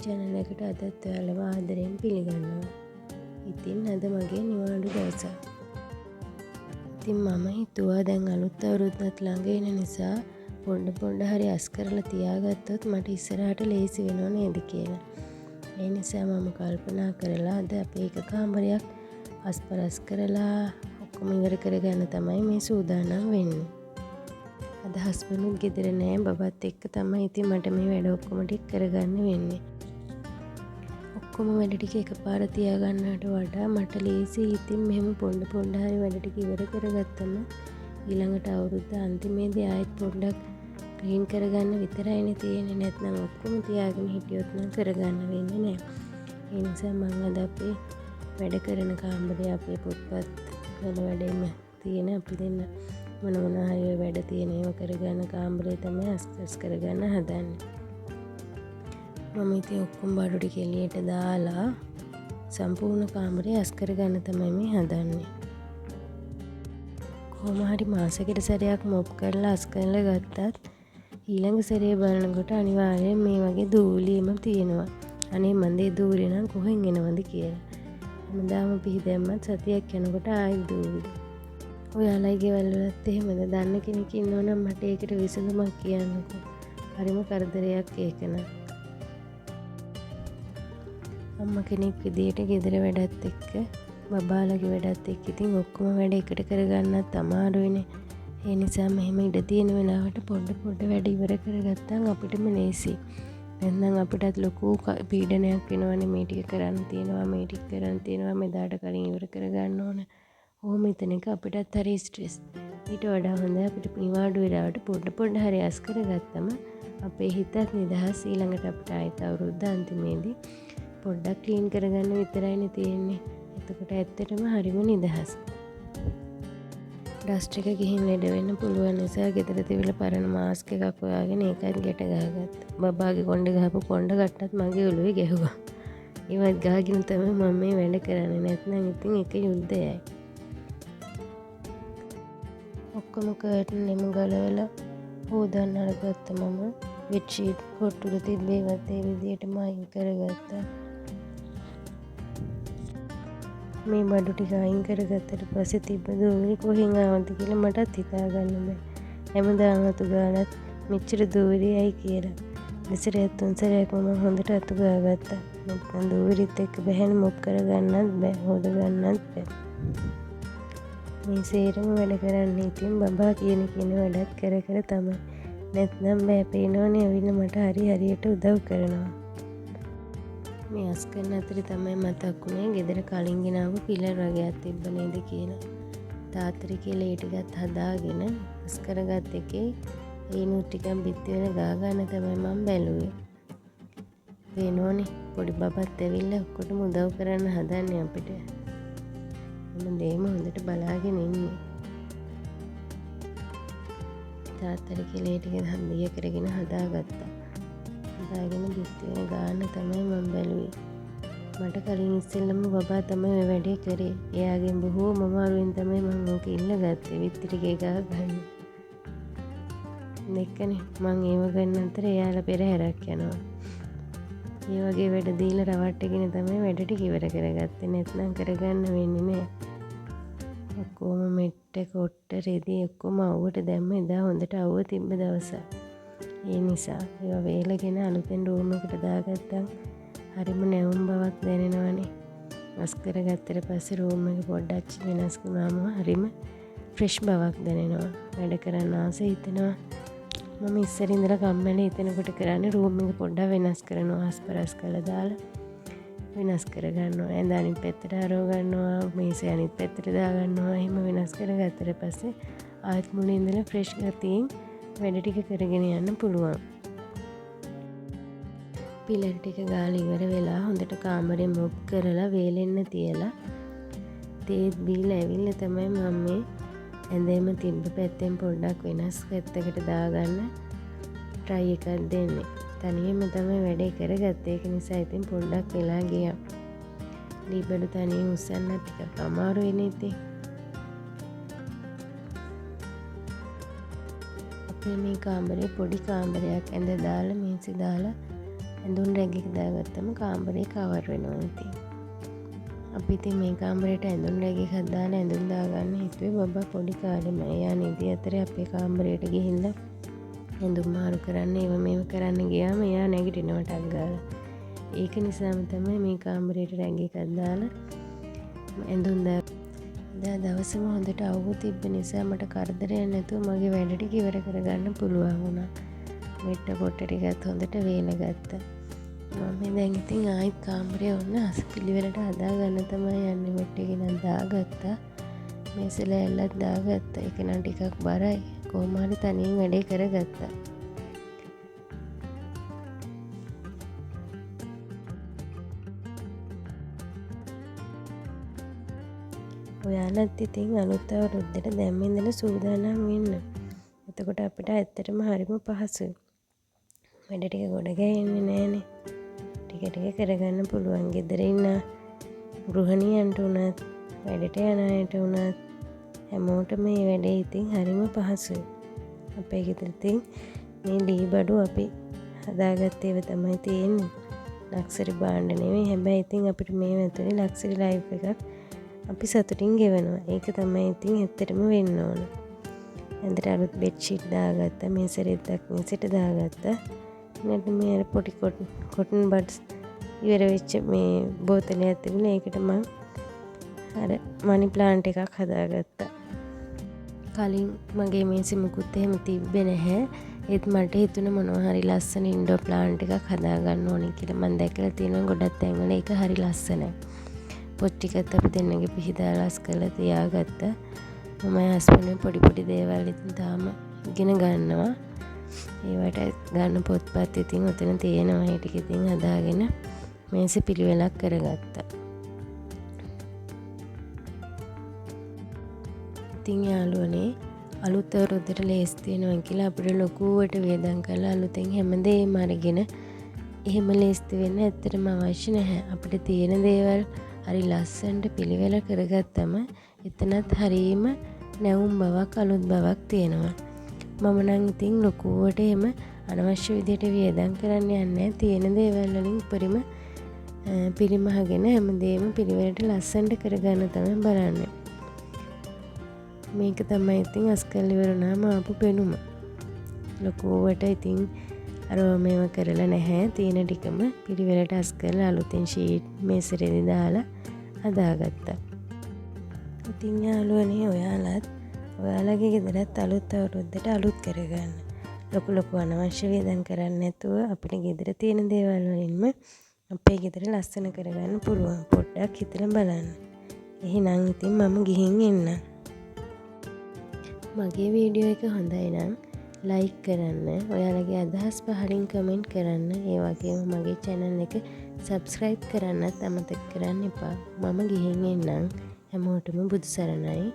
channel එකට අදත් ඔයාලව ආදරයෙන් පිළිගන්නවා. ඉතින් අද මගේ නිවාඩු දවසක්. ඉතින් මම හිතුවා දැන් අලුත් අවුරුද්දත් ළඟ එන නිසා පොඩ හරි අස් කරලා තියාගත්තොත් මට ඉස්සරහට ලේසි වෙනව නේද කියලා. ඒ නිසා මම කල්පනා කරලා අද අපේ එක කාමරයක් අස්පරස් කරලා ඔක්කොම ඉවර කරගන්න තමයි මේ සූදානම් වෙන්නේ. අද හස්බන්ඩ්ුත් ගෙදර නෑ, බබත් එක්ක තමයි. ඉතින් මට මේ වැඩ ඔක්කොම ටික කරගන්න වෙන්නේ. ඔක්කොම වැඩ ටික එකපාර තියාගන්නට වඩා මට ලේසි. ඉතින් මෙහෙම පොඩ හරි වැඩ ටික ඉවර කරගත්තම ඊළඟට අවුරුද්ද අන්තිමේදී ආයෙත් පොඩ්ඩක් ක්ලීන් කරගන්න විතරයිනේ තියෙන්නේ. නැත්නම් ඔක්කොම තියාගෙන හිටියොත් නම් කරගන්න වෙන්නේ නෑ. ඒ නිසා මම අද අපේ වැඩ කරන කාමරේ අපේ පොත්පත් වල වැඩෙම තියෙන අපි දෙන්න මොන හරි වැඩ තියෙන ඒවා කරගන්න කාමරේ තමයි අස්පස් කරගන්න හදන්නේ. මම ඉතින් ඔක්කොම බඩු ටික එළියට දාලා සම්පූර්ණ කාමරේ අස් කරගන්න තමයි මේ හදන්නේ. කොහොම හරි මාසෙකට සැරයක් මොප් කරලා අස් කරලා ගත්තත් ඊළඟ සැරේ බලනකොට අනිවාර්යයෙන් මේ වගේ දූලියම තියෙනවා. අනේ මන්දේ දූරේ නම් කොහෙන් එනවද කියලා. හැමදාම පිහිදැම්මත් සතියක් යනකොට ආයෙත් දූලි. ඔයාලගේ ගෙවල් වලත් එහෙමද? දන්න කෙනෙක් ඉන්නවනම් මට ඒකට විසඳුමක් කියන්නකෝ. හරිම කරදරයක් ඒක නම්. අම්මා කෙනෙක් විදියට ගෙදර වැඩත් එක්ක බබාලගේ වැඩත් එක්ක ඉතින් ඔක්කොම වැඩ එකට කරගන්නත් අමාරුයිනේ. ඒ නිසා මෙහෙම ඉඩ තියෙන වෙලාවට පොඩ වැඩ ඉවර කරගත්තාම අපිටම ලේසි. නැත්නම් අපිටත් ලොකු පීඩනයක් වෙනවනේ. මේ ටික කරන්න තියෙනවා, මේ ටික කරන්න තියෙනවා, මෙදාට කලින් ඉවර කරගන්න ඕන. ඕම හිතන එක අපිටත් හරි ස්ට්‍රෙස්. ඊට වඩා හොඳ අපිට නිවාඩු වෙලාවට පොඩ හරි අස් කරගත්තම අපේ හිතත් නිදහස්. ඊළඟට අපිට ආයෙත් අවුරුද්ද අන්තිමේදී පොඩ්ඩක් ක්ලීන් කරගන්න විතරයිනේ තියෙන්නේ. එතකොට ඇත්තටම හරිම නිදහස්. ඩස්ට් එක ගිහින් ලෙඩ වෙන්න පුළුවන් නිසා ගෙදර තිබිලා පරණ මාස්ක් එකක් හොයාගෙන ඒකත් ගැට ගහගත්තා. බබාගේ කොණ්ඩ ගහපු කොණ්ඩ කට්ටත් මගේ ඔළුවේ ගැහුවා. ඒවත් ගහගෙන තමයි මම මේ වැඩ කරන්නේ. නැත්නම් ඉතින් එක යුද්ධයයි. ඔක්කොම කර්ටන් එම ගලවලා හොදන්න අරගත්තා. මම බෙඩ්ෂීට් කොට්ටුල තිබ්බේවත් ඒ විදිහටම අයින් කරගත්තා. මේ බඩු ටික අයින් කරගත්තට පස්සේ තිබ්බ දූවිලි කොහෙන් ආවද කියලා මටත් හිතා ගන්න බෑ. හැමදාම අතු ගාලත් මෙච්චර දූවිලි ඇයි කියලා. දෙසරයක් තුන් සැරයක් මම හොඳට අතු ගාගත්තා. නැත්නම් දූවිලිත් එක්ක බැහැන මොප් කරගන්නත් බෑ, හොද ගන්නත් බෑ. මේ සේරම වැඩ කරන්න ඉතින් බබා කියන වැඩත් කර තමයි. නැත්නම් බෑ. පේනවනේ ඇවිල්ලා මට හරියට උදව් කරනවා. මේ අස් කරන අතරේ තමයි මතක් වුණේ ගෙදර කලින් ගෙනාවු පිලර් වගේක් තිබ්බ නේද කියලා. තාත්තට කියලා ඒ ටිකත් හදාගෙන අස් කරගත් එකේ ඒ නූ ටිකක් බිත්ති වෙන ගා ගන්න තමයි මම බැලුවේ. පේනෝනේ පොඩි බබත් ඇවිල්ලා ඔක්කොටම උදව් කරන්න හදන්නේ අපිට. මම දෙයම හොඳට බලාගෙන ඉන්නේ. තාත්තට කියලා ඒ ටික හම්බිය කරගෙන හදාගත්තා. හදාගෙන බිත්ති වෙන ගාන්න තමයි මම බැලුවේ. මට කලින් ඉස්සෙල්ලම බබා තමයි මේ වැඩේ කරේ. එයාගෙන් බොහෝම අමාරුවෙන් තමයි මම ඕක ඉල්ලගත්තේ බිත්ති ටික ගා ගන්න. දෙකනේ මං ඒව ගන්න අතර එයාලා පෙරහැරක් යනවා. මේ වගේ වැඩ දීලා රවට්ටගෙන තමයි වැඩ ටික ඉවර කරගත්තේ. නැත්නම් කරගන්න වෙන්නේ නෑ. ඔක්කොම මෙට්ට කොට්ට රෙදි ඔක්කොම අවුවට දැම්ම. එදා හොඳට අවුව තිබ්බ දවසක්. ඒ නිසා ඒවා වේලගෙන අලුතෙන් රූම් එකට දාගත්තම් හරිම නැවුම් බවක් දැනෙනවනේ. වස් කරගත්තට පස්සේ රූම් එක පොඩ්ඩක් වෙනස් වුණාම හරිම ෆ්‍රෙෂ් බවක් දැනෙනවා. වැඩ කරන්න ආසයි හිතෙනවා. මම ඉස්සර ඉඳලා කම්මැලි හිතෙනකොට කරන්නේ රූම් එක පොඩ්ඩක් වෙනස් කරනවා. අස්පරස් කරලා දාලා වෙනස් කරගන්නවා. ඇඳ අනිත් පැත්තට හරව ගන්නවා. මේසේ අනිත් පැත්තට දාගන්නවා. එහෙම වෙනස් කරගත්තට පස්සේ ආයෙත් මුලින් ඉඳලා ෆ්‍රෙෂ් ගතියින් වැඩ ටික කරගෙන යන්න පුළුවන්. පිලර් ටික ගාලා ඉවර වෙලා හොඳට කාමරේ මොප් කරලා වේලෙන්න තියලා තේත් බීලා ඇවිල්ලා තමයි මම මේ ඇඳේම තිබ්බ පැත්තෙන් පොඩ්ඩක් වෙනස් පැත්තකට දාගන්න try එකක් දෙන්නේ. තනියම තමයි වැඩේ කරගත්තේ. ඒක නිසා ඉතින් පොඩ්ඩක් වෙලා ගියා. දීබඩු තනියෙන් උස්සන්න ටිකක් අමාරු වෙන්නේ ඉතින්. මේ කාමරේ පොඩි කාමරයක් ඇඳ දාලා මේසෙ දාලා ඇඳුම් රැගික දාගත්තම කාමරේ කවර් වෙනවා ඉතින්. අපි ඉතින් මේ කාමරේට ඇඳුම් රැගිකක් දාලා ඇඳුම් දාගන්න හිතුවේ බබා පොඩි කාලෙම. එයා නිදි අතරේ අපේ කාමරේට ගිහිල්ලා ඇඳුම් මාරු කරන්න ඒව මේව කරන්න ගියාම එයා නැගිටිනවා ටක් ගාලා. ඒක නිසාම තමයි මේ කාමරේට රැගිකක් දාලා ඇඳුම් දා දවසම හොඳට අවුව තිබ්බ නිසා මට කරදරයක් නැතුව මගේ වැඩ ටික ඉවර කරගන්න පුළුවන් වුණා. මෙට්ට පොට්ට ටිකත් හොඳට වේල ගත්තා. මම දැන් ඉතින් ආයෙත් කාමරේ ඔන්න අසපිලිවෙලට හදාගන්න තමයි යන්නේ. මෙට්ට ගෙනත් දාගත්තා. මේසෙල ඇල්ලත් දාගත්තා. ඒක නම් ටිකක් බරයි. කොහොම හරි තනියෙන් වැඩේ කරගත්තා. ඔයාලත් ඉතින් අලුත් අවුරුද්දට දැන් ඉඳලා සූදානම් වෙන්න. එතකොට අපිට ඇත්තටම හරිම පහසුයි. වැඩ ටික ගොඩ ගෑන්නේ නෑනේ. ටික ටික කරගන්න පුළුවන්. ගෙදර ඉන්න ගෘහණියන්ට උනත් වැඩට යන අයට උනත් හැමෝටම මේ වැඩේ ඉතින් හරිම පහසුයි. අපේ ගෙදර ඉතින් මේ ලී බඩු අපි හදාගත්ත ඒවා තමයි තියෙන්නේ. ලක්සරි භාණ්ඩ නෙවෙයි. හැබැයි ඉතින් අපිට මේ වැතුනේ ලක්සරි ලයිෆ් එකක් අපි සතුටින් ගෙවනවා. ඒක තමයි ඉතින් ඇත්තටම වෙන්න ඕන. ඇඳට අලුත් බෙඩ්ෂීට් දාගත්තා. මේස රෙද්දක් මේසෙට දාගත්තා. ඊට මේ අර පොඩි කොටන් බඩ්ස් ඉවර වෙච්ච මේ බෝතලයක් තිබුණා. ඒකට මම අර මනි ප්ලාන්ට් එකක් හදාගත්තා. කලින් මගේ මේසෙ මුකුත් එහෙම තිබ්බේ නැහැ. ඒත් මට හිතුණා මොනවා හරි ලස්සන ඉන්ඩෝර් ප්ලාන්ට් එකක් හදාගන්න ඕනේ කියලා. මම දැකලා තියෙනවා ගොඩක් තැන්වල ඒක හරි ලස්සනයි. පොත් ටිකත් අපි දෙන්නගේ පිහිදාලා අස් කරලා තියාගත්තා. මම හස්බන්ඩ් පොඩි පොඩි දේවල් ඉතින් තාම ඉගෙන ගන්නවා. ඒවට ගන්න පොත්පත් ඉතින් ඔතන තියෙනවා. ඒ ටික ඉතින් හදාගෙන මේසෙ පිළිවෙලක් කරගත්තා. ඉතින් යාළුවනේ අලුත් අවුරුද්දට ලේස්ති වෙනවා කියලා අපිට ලොකුවට වියදම් කරලා අලුතෙන් හැමදේම අරගෙන එහෙම ලේස්ති වෙන්න ඇත්තටම අවශ්‍ය නැහැ. අපිට තියෙන දේවල් හරි ලස්සනට පිළිවෙල කරගත්තම එතනත් හරීම නැවුම් බවක් අලුත් බවක් තියෙනවා. මම නම් ඉතින් ලොකුවට එහෙම අනවශ්‍ය විදිහට වියදම් කරන්න යන්නේ. තියෙන දේවල් වලින් උපරිම පිරිමහගෙන හැමදේම පිළිවෙලට ලස්සනට කරගන්න තමයි බලන්නේ. මේක තමයි ඉතින් අස්කල් ඉවරනාම ආපු පෙනුම. ලොකුවට ඉතින් අරව මේව කරලා නැහැ. තියෙන ටිකම පිළිවෙලට අස් කරලා අලුතෙන් ෂීට් මේසෙරෙදි දාලා හදාගත්තා. ඉතින් යාළුවනේ ඔයාලත් ඔයාලගේ ගෙදරත් අලුත් අවුරුද්දට අලුත් කරගන්න. ලොකු අනවශ්‍ය වියදම් කරන්නේ නැතුව අපිට ගෙදර තියෙන දේවල් වලින්ම අපේ ගෙදර ලස්සන කරගන්න පුළුවන්. පොඩ්ඩක් හිතලා බලන්න. එහෙනම් ඉතින් මම ගිහින් එන්නම්. මගේ වීඩියෝ එක හොඳයි නම් ලයික් කරන්න. ඔයාලගේ අදහස් පහලින් කමෙන්ට් කරන්න. ඒ වගේම මගේ channel එක subscribe කරන්නත් අමතක කරන්න එපා. මම ගිහින් එන්නම්. හැමෝටම බුදු සරණයි.